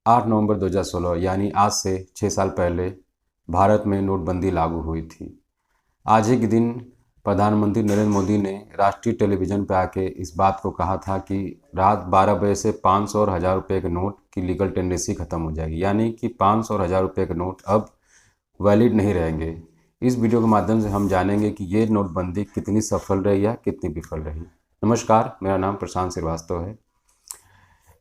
8 नवंबर 2016 यानी आज से 6 साल पहले भारत में नोटबंदी लागू हुई थी। आज ही के दिन प्रधानमंत्री नरेंद्र मोदी ने राष्ट्रीय टेलीविज़न पर आके इस बात को कहा था कि रात 12 बजे से 500 और 1000 रुपये के नोट की लीगल टेंडेंसी ख़त्म हो जाएगी, यानी कि 500 और 1000 रुपये के नोट अब वैलिड नहीं रहेंगे। इस वीडियो के माध्यम से हम जानेंगे कि ये नोटबंदी कितनी सफल रही या कितनी विफल रही। नमस्कार, मेरा नाम प्रशांत श्रीवास्तव है।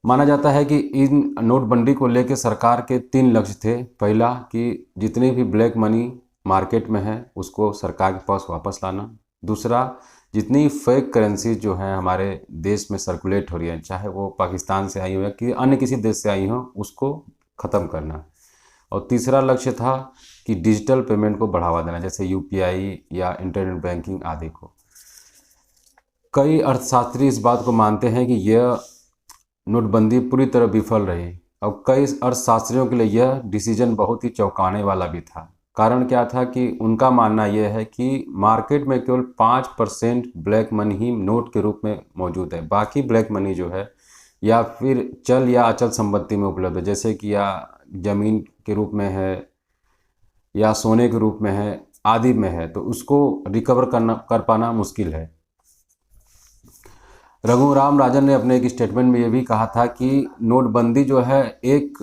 माना जाता है कि इन नोटबंदी को लेकर सरकार के 3 लक्ष्य थे। पहला कि जितनी भी ब्लैक मनी मार्केट में है उसको सरकार के पास वापस लाना। दूसरा, जितनी फेक करेंसी जो है हमारे देश में सर्कुलेट हो रही है, चाहे वो पाकिस्तान से आई हो या कि अन्य किसी देश से आई हो, उसको ख़त्म करना। और तीसरा लक्ष्य था कि डिजिटल पेमेंट को बढ़ावा देना, जैसे यूपीआई या इंटरनेट बैंकिंग आदि को। कई अर्थशास्त्री इस बात को मानते हैं कि यह नोटबंदी पूरी तरह विफल रही और कई अर्थशास्त्रियों के लिए यह डिसीजन बहुत ही चौंकाने वाला भी था। कारण क्या था कि उनका मानना यह है कि मार्केट में केवल 5% ब्लैक मनी ही नोट के रूप में मौजूद है। बाकी ब्लैक मनी जो है या फिर चल या अचल संपत्ति में उपलब्ध है, जैसे कि या ज़मीन के रूप में है या सोने के रूप में है आदि में है, तो उसको रिकवर कर पाना मुश्किल है। रघुराम राजन ने अपने एक स्टेटमेंट में ये भी कहा था कि नोटबंदी जो है एक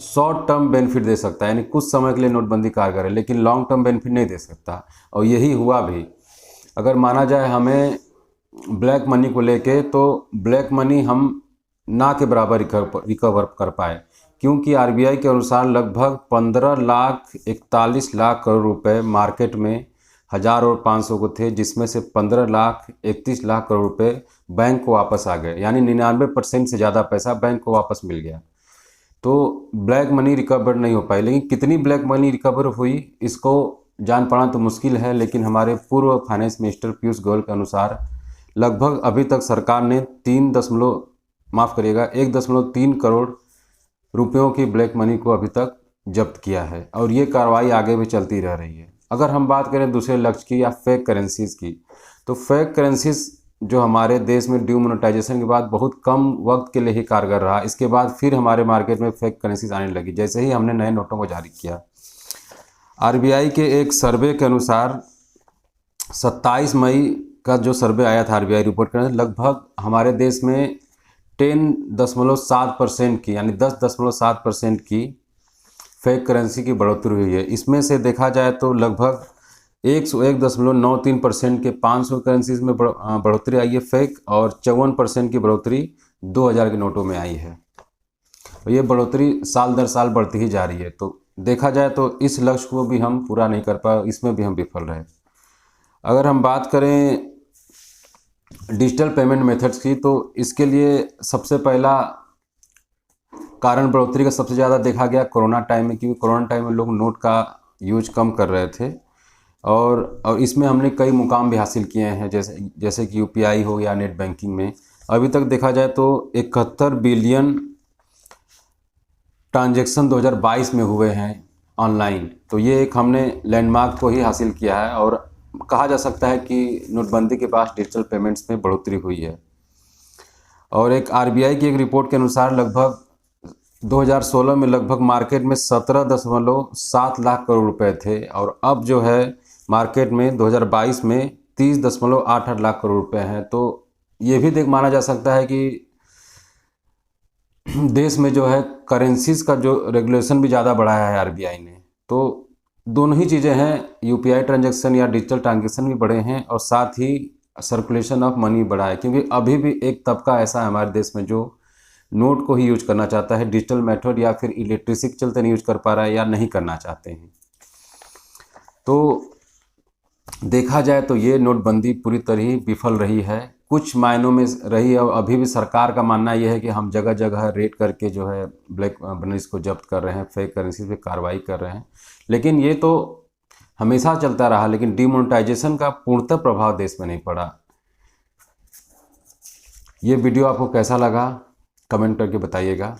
शॉर्ट टर्म बेनिफिट दे सकता है, यानी कुछ समय के लिए नोटबंदी कारगर है, लेकिन लॉन्ग टर्म बेनिफिट नहीं दे सकता। और यही हुआ भी। अगर माना जाए हमें ब्लैक मनी को लेके, तो ब्लैक मनी हम ना के बराबर रिकवर कर पाए, क्योंकि आरबीआई के अनुसार लगभग 15,41,00,000 करोड़ रुपए मार्केट में 1000 और 500 को थे, जिसमें से 15,31,00,000 करोड़ रुपए बैंक को वापस आ गए, यानी 99% से ज़्यादा पैसा बैंक को वापस मिल गया। तो ब्लैक मनी रिकवर नहीं हो पाई। लेकिन कितनी ब्लैक मनी रिकवर हुई इसको जान पाना तो मुश्किल है, लेकिन हमारे पूर्व फाइनेंस मिनिस्टर पीयूष गोयल के अनुसार लगभग अभी तक सरकार ने 1.3 करोड़ रुपयों की ब्लैक मनी को अभी तक जब्त किया है और ये कार्रवाई आगे भी चलती रह रही है। अगर हम बात करें दूसरे लक्ष्य की या फेक करेंसीज की, तो फेक करेंसीज जो हमारे देश में डिमोनेटाइजेशन के बाद बहुत कम वक्त के लिए ही कारगर रहा। इसके बाद फिर हमारे मार्केट में फेक करेंसीज आने लगी जैसे ही हमने नए नोटों को जारी किया। आरबीआई के एक सर्वे के अनुसार 27 मई का जो सर्वे आया था आरबीआई रिपोर्ट के अनुसार, लगभग हमारे देश में 10.7% की, यानी 10.7% की फेक करेंसी की बढ़ोतरी हुई है। इसमें से देखा जाए तो लगभग 101.93% के 500 करेंसीज में बढ़ोतरी आई है फेक, और 54% की बढ़ोतरी 2000 के नोटों में आई है। और ये बढ़ोतरी साल दर साल बढ़ती ही जा रही है। तो देखा जाए तो इस लक्ष्य को भी हम पूरा नहीं कर पाए, इसमें भी हम विफल रहे। अगर हम बात करें डिजिटल पेमेंट मेथड्स की, तो इसके लिए सबसे पहला कारण बढ़ोतरी का सबसे ज़्यादा देखा गया कोरोना टाइम में, क्योंकि कोरोना टाइम में लोग नोट का यूज कम कर रहे थे और इसमें हमने कई मुकाम भी हासिल किए हैं, जैसे कि यूपीआई हो या नेट बैंकिंग में। अभी तक देखा जाए तो 71 बिलियन ट्रांजैक्शन 2022 में हुए हैं ऑनलाइन। तो ये एक हमने लैंडमार्क को ही हासिल किया है और कहा जा सकता है कि नोटबंदी के बाद डिजिटल पेमेंट्स में बढ़ोतरी हुई है। और एक आरबीआई की एक रिपोर्ट के अनुसार लगभग 2016 में लगभग मार्केट में 17.7 लाख करोड़ रुपए थे, और अब जो है मार्केट में 2022 में 30.88 लाख करोड़ रुपए हैं। तो ये भी माना जा सकता है कि देश में जो है करेंसीज का जो रेगुलेशन भी ज़्यादा बढ़ाया है आरबीआई ने। तो दोनों ही चीज़ें हैं, यूपीआई ट्रांजैक्शन या डिजिटल ट्रांजैक्शन भी बढ़े हैं और साथ ही सर्कुलेशन ऑफ मनी बढ़ा है, क्योंकि अभी भी एक तबका ऐसा है हमारे देश में जो नोट को ही यूज करना चाहता है, डिजिटल मेथड या फिर इलेक्ट्रिसिटी के चलते नहीं यूज कर पा रहा है या नहीं करना चाहते हैं। तो देखा जाए तो ये नोटबंदी पूरी तरह विफल रही है, कुछ मायनों में रही है। और अभी भी सरकार का मानना यह है कि हम जगह जगह रेड करके जो है ब्लैक मनीज को जब्त कर रहे हैं, फेक करेंसी पे कार्रवाई कर रहे हैं, लेकिन ये तो हमेशा चलता रहा, लेकिन डिमोनेटाइजेशन का पूर्णतः प्रभाव देश में नहीं पड़ा। ये वीडियो आपको कैसा लगा कमेंट करके बताइएगा।